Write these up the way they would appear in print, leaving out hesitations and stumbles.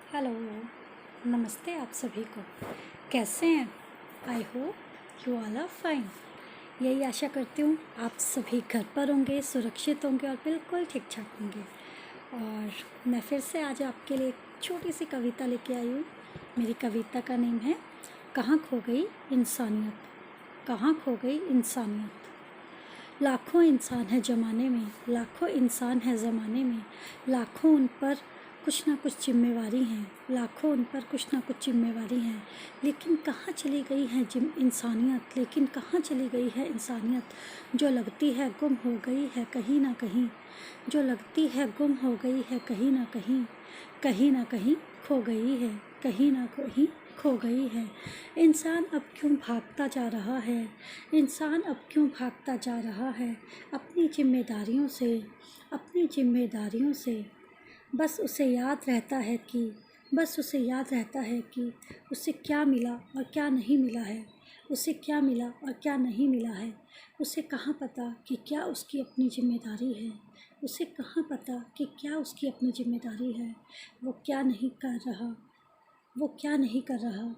Hello, नमस्ते आप सभी को। कैसे हैं? I hope you all are fine. यही आशा करती हूँ आप सभी घर पर होंगे, सुरक्षित होंगे और बिल्कुल ठीक ठाक होंगे। और मैं फिर से आज आपके लिए एक छोटी सी कविता लेके आई हूँ। मेरी कविता का नेम है कहाँ खो गई इंसानियत। कहाँ खो गई इंसानियत। लाखों इंसान है ज़माने में, लाखों इंसान है ज़माने में, लाखों उन पर कुछ ना कुछ जिम्मेवारी हैं, लाखों उन पर कुछ ना कुछ जिम्मेवारी हैं। लेकिन कहाँ चली गई है इंसानियत, लेकिन कहाँ चली गई है इंसानियत। जो लगती है गुम हो गई है कहीं ना कहीं, जो लगती है गुम हो गई है कहीं ना कहीं, कहीं ना कहीं खो गई है, कहीं ना कहीं खो गई है। इंसान अब क्यों भागता जा रहा है, इंसान अब क्यों भागता जा रहा है अपनी जिम्मेदारियों से, अपनी जिम्मेदारियों से। बस उसे याद रहता है कि, बस उसे याद रहता है कि उसे क्या मिला और क्या नहीं मिला है, उसे क्या मिला और क्या नहीं मिला है। उसे कहाँ पता कि क्या उसकी अपनी जिम्मेदारी है, उसे कहाँ पता कि क्या उसकी अपनी जिम्मेदारी है। वो क्या नहीं कर रहा, वो क्या नहीं कर रहा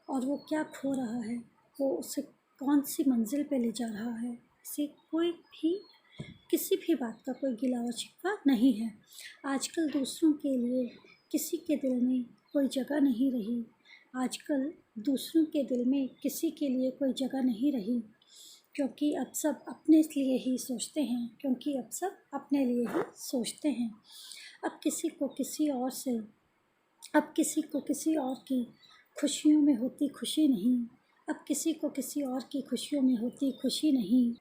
और वो क्या खो रहा है, वो उसे कौन सी मंजिल पे ले जा रहा है। इसे कोई भी, किसी भी बात का कोई गिला और शिकवा नहीं है। आजकल दूसरों के लिए किसी के दिल में कोई जगह नहीं रही, आजकल दूसरों के दिल में किसी के लिए कोई जगह नहीं रही। क्योंकि अब सब अपने लिए ही सोचते हैं, क्योंकि अब सब अपने लिए ही सोचते हैं। अब किसी को किसी और से, अब किसी को किसी और की खुशियों में होती खुशी नहीं, अब किसी को किसी और की खुशियों में होती खुशी नहीं।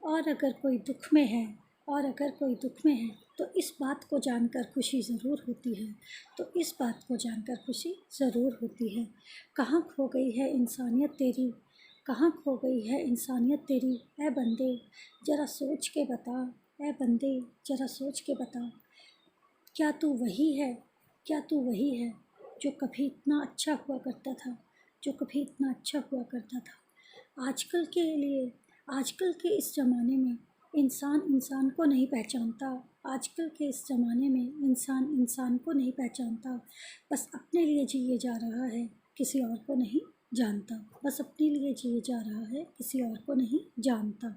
और अगर कोई दुख में है, और अगर कोई दुख में है तो इस बात को जानकर खुशी ज़रूर होती है, तो इस बात को जानकर खुशी ज़रूर होती है। कहाँ खो गई है इंसानियत तेरी, कहाँ खो गई है इंसानियत तेरी। ऐ बंदे ज़रा सोच के बता, ऐ बंदे ज़रा सोच के बता। क्या तू वही है, क्या तू वही है जो कभी इतना अच्छा हुआ करता था, जो कभी इतना अच्छा हुआ करता था। आजकल के लिए, आजकल के इस ज़माने में इंसान इंसान को नहीं पहचानता, आजकल के इस ज़माने में इंसान इंसान को नहीं पहचानता। बस अपने लिए जिए जा रहा है, किसी और को नहीं जानता। बस अपने लिए जिए जा रहा है, किसी और को नहीं जानता।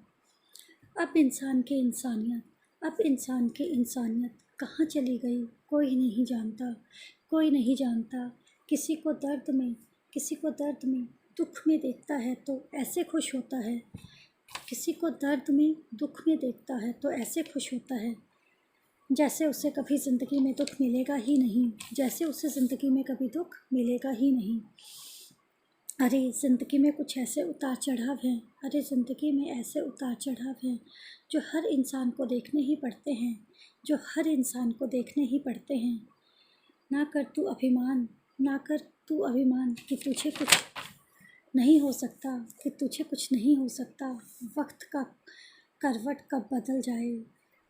अब इंसान की इंसानियत, अब इंसान की इंसानियत कहाँ चली गई कोई नहीं जानता, कोई नहीं जानता। किसी को दर्द में, किसी को दर्द में दुख में देखता है तो ऐसे खुश होता है, किसी को दर्द में दुख में देखता है तो ऐसे खुश होता है जैसे उसे कभी ज़िंदगी में दुख मिलेगा ही नहीं, जैसे उसे ज़िंदगी में कभी दुख मिलेगा ही नहीं। अरे ज़िंदगी में कुछ ऐसे उतार चढ़ाव हैं, अरे ज़िंदगी में ऐसे उतार चढ़ाव हैं जो हर इंसान को देखने ही पड़ते हैं, जो हर इंसान को देखने ही पड़ते हैं। ना कर तू अभिमान, ना कर तू अभिमान कि तुझे कुछ नहीं हो सकता, कि तुझे कुछ नहीं हो सकता। वक्त का करवट कब बदल जाए,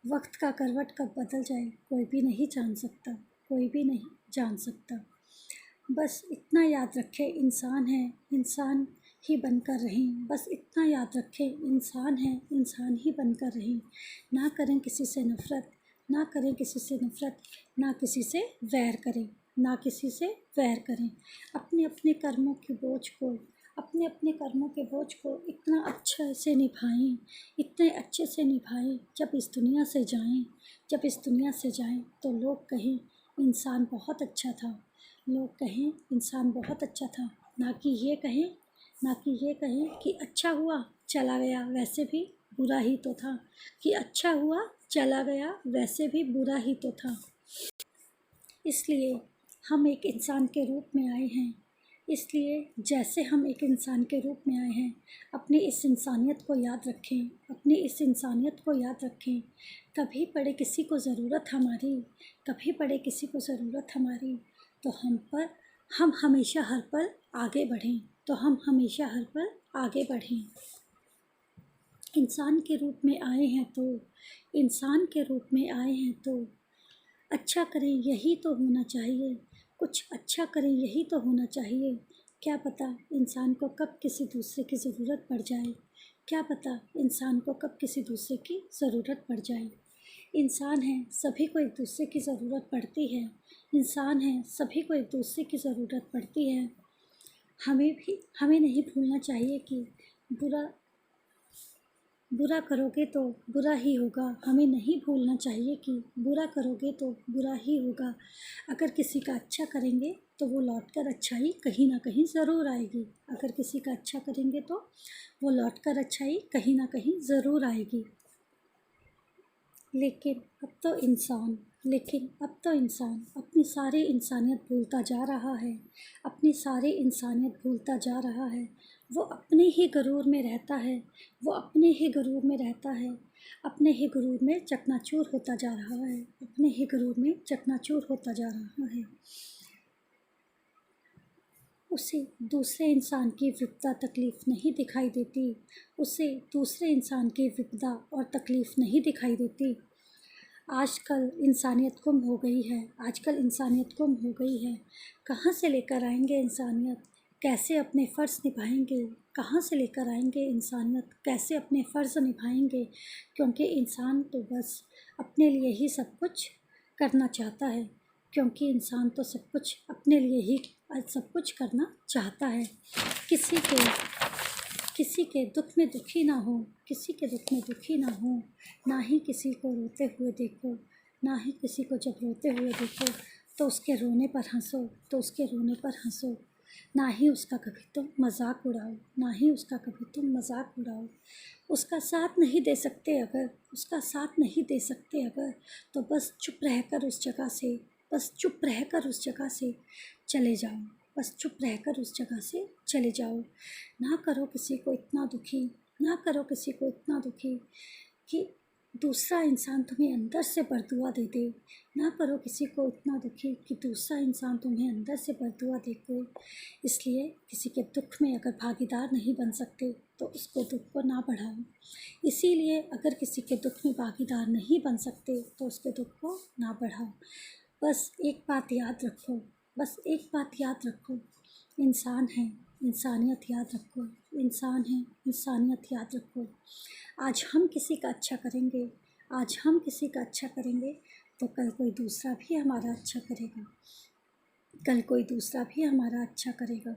वक्त का करवट कब बदल जाए कोई भी नहीं जान सकता, कोई भी नहीं जान सकता। बस इतना याद रखें इंसान है, इंसान ही बनकर रहें। बस इतना याद रखें इंसान है, इंसान ही बनकर रहें। ना करें किसी से नफ़रत, ना करें किसी से नफ़रत, ना किसी से वैर करें, ना किसी से वैर करें। अपने अपने कर्मों के बोझ को, अपने अपने कर्मों के बोझ को इतना अच्छे से निभाएं, इतने अच्छे से निभाएं जब इस दुनिया से जाएं, जब इस दुनिया से जाएं तो लोग कहें इंसान बहुत अच्छा था, लोग कहें इंसान बहुत अच्छा था। ना कि ये कहें, ना कि ये कहें कि अच्छा हुआ चला गया वैसे भी बुरा ही तो था, कि अच्छा हुआ चला गया वैसे भी बुरा ही तो था। इसलिए हम एक इंसान के रूप में आए हैं, इसलिए जैसे हम एक इंसान के रूप में आए हैं अपनी इस इंसानियत को याद रखें, अपनी इस इंसानियत को याद रखें। कभी पड़े किसी को ज़रूरत हमारी, कभी पड़े किसी को ज़रूरत हमारी तो हम हमेशा हर पल आगे बढ़ें, तो हम हमेशा हर पल आगे बढ़ें। इंसान के रूप में आए हैं तो, इंसान के रूप में आए हैं तो अच्छा करें यही तो होना चाहिए, कुछ अच्छा करें यही तो होना चाहिए। क्या पता इंसान को कब किसी दूसरे की ज़रूरत पड़ जाए, क्या पता इंसान को कब किसी दूसरे की ज़रूरत पड़ जाए। इंसान है, सभी को एक दूसरे की ज़रूरत पड़ती है, इंसान हैं, सभी को एक दूसरे की ज़रूरत पड़ती है। हमें नहीं भूलना चाहिए कि बुरा बुरा करोगे तो बुरा ही होगा। हमें नहीं भूलना चाहिए कि बुरा करोगे तो बुरा ही होगा। अगर किसी का अच्छा करेंगे तो वो लौट कर अच्छाई कहीं ना कहीं ज़रूर आएगी। अगर किसी का अच्छा करेंगे तो वो लौट कर अच्छाई कहीं ना कहीं ज़रूर आएगी। लेकिन अब तो इंसान अपनी सारी इंसानियत भूलता जा रहा है। अपनी सारी इंसानियत भूलता जा रहा है। वो अपने ही गरूर में रहता है। वो अपने ही गरूर में रहता है। अपने ही गरूर में चकनाचूर होता जा रहा है। अपने ही गरूर में चकनाचूर होता जा रहा है। उसे दूसरे इंसान की विपदा तकलीफ़ नहीं दिखाई देती। उसे दूसरे इंसान की विपदा और तकलीफ़ नहीं दिखाई देती। आजकल इंसानियत गुम हो गई है। आजकल इंसानियत गुम हो गई है। कहाँ से लेकर आएंगे इंसानियत? कैसे अपने फ़र्ज़ निभाएंगे? कहाँ से लेकर आएंगे इंसानियत? कैसे अपने फ़र्ज़ निभाएंगे? क्योंकि इंसान तो बस अपने लिए ही सब कुछ करना चाहता है। क्योंकि इंसान तो सब कुछ अपने लिए ही सब कुछ करना चाहता है। किसी के दुख में दुखी ना हो। किसी के दुख में दुखी ना हो। ना ही किसी को रोते हुए देखो। ना ही किसी को जब रोते हुए देखो तो उसके रोने पर हंसो। ना ही उसका कभी तुम मजाक उड़ाओ। ना ही उसका कभी तुम मजाक उड़ाओ। उसका साथ नहीं दे सकते अगर तो बस चुप रहकर उस जगह से चले जाओ। बस चुप रहकर उस जगह से चले जाओ। ना करो किसी को इतना दुखी कि दूसरा इंसान तुम्हें अंदर से बरदुआ दे दे। ना करो किसी को इतना दुखी कि दूसरा इंसान तुम्हें अंदर से बरदुआ दे दे। इसलिए किसी के दुख में अगर भागीदार नहीं बन सकते तो उसको दुख को ना बढ़ाओ। इसीलिए अगर किसी के दुख में भागीदार नहीं बन सकते तो उसके दुख को ना बढ़ाओ। बस एक बात याद रखो। इंसान है, इंसानियत याद रखो। आज हम किसी का अच्छा करेंगे तो कल कोई दूसरा भी हमारा अच्छा करेगा।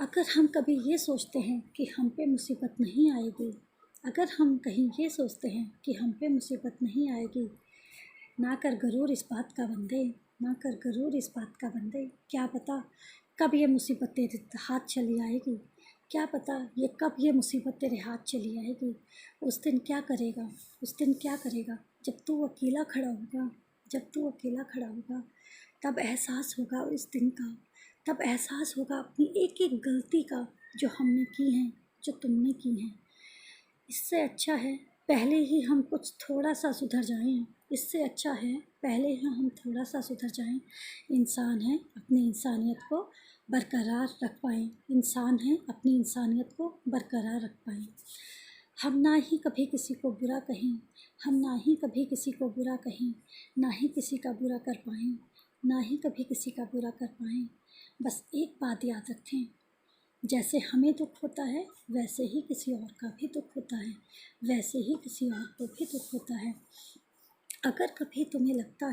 अगर हम कभी ये सोचते हैं कि हम पे मुसीबत नहीं आएगी, ना कर गरूर इस बात का बंदे, क्या पता कब ये मुसीबत तेरे हाथ चली आएगी। उस दिन क्या करेगा जब तू अकेला खड़ा होगा। तब एहसास होगा अपनी एक एक गलती का, जो हमने की है, जो तुमने की है। इससे अच्छा है पहले ही हम थोड़ा सा सुधर जाएं। इंसान है, अपनी इंसानियत को बरकरार रख पाएं। हम ना ही कभी किसी को बुरा कहें, ना ही किसी का बुरा कर पाएं। बस एक बात याद रखें, जैसे हमें दुख होता है वैसे ही किसी और को भी दुख होता है। अगर कभी तुम्हें लगता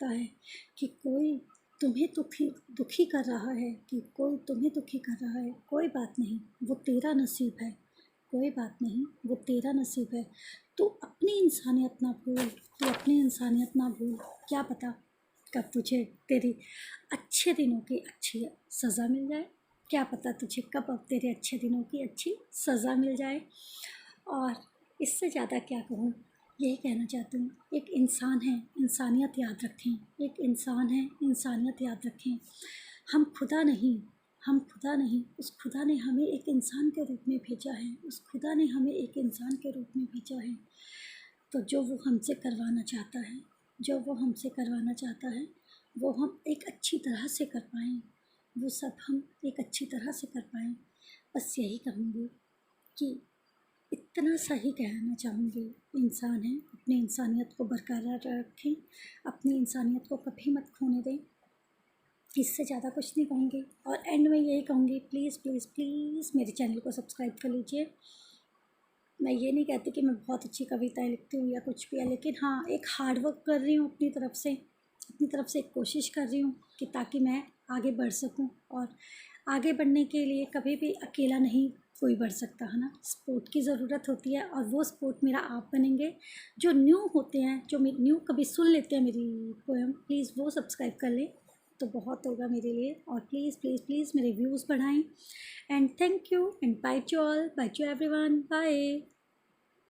है कि कोई तुम्हें दुखी कर रहा है, कोई बात नहीं, वो तेरा नसीब है। तू अपनी इंसानियत ना भूल। क्या पता कब तुझे तेरी अच्छे दिनों की अच्छी सज़ा मिल जाए। तेरे अच्छे दिनों की अच्छी सज़ा मिल जाए। और इससे ज़्यादा क्या कहूँ, यही कहना चाहती हूँ, एक इंसान है, इंसानियत याद रखें। हम खुदा नहीं, उस खुदा ने हमें एक इंसान के रूप में भेजा है। तो जो वो हमसे करवाना चाहता है वो हम एक अच्छी तरह से कर पाएँ। बस यही कहूँगी कि इतना सा ही कहना चाहूँगी। इंसान है, अपनी इंसानियत को बरकरार रखें, अपनी इंसानियत को कभी मत खोने दें। इससे ज़्यादा कुछ नहीं कहूँगी। और एंड में यही कहूँगी, प्लीज़ मेरे चैनल को सब्सक्राइब कर लीजिए। मैं ये नहीं कहती कि मैं बहुत अच्छी कविताएं लिखती हूँ या कुछ भी है, लेकिन हाँ, एक हार्ड वर्क कर रही हूँ अपनी तरफ से। अपनी तरफ से कोशिश कर रही हूँ कि ताकि मैं आगे बढ़ सकूँ, और आगे बढ़ने के लिए कभी भी अकेला नहीं कोई बढ़ सकता है ना, सपोर्ट की ज़रूरत होती है। और वो सपोर्ट मेरा आप बनेंगे। जो न्यू होते हैं, जो न्यू कभी सुन लेते हैं मेरी पोएम, प्लीज़ वो सब्सक्राइब कर लें तो बहुत होगा मेरे लिए। और प्लीज़ प्लीज़ प्लीज़ मेरे व्यूज़ बढ़ाएं। And thank you and bye to all, bye to everyone, bye.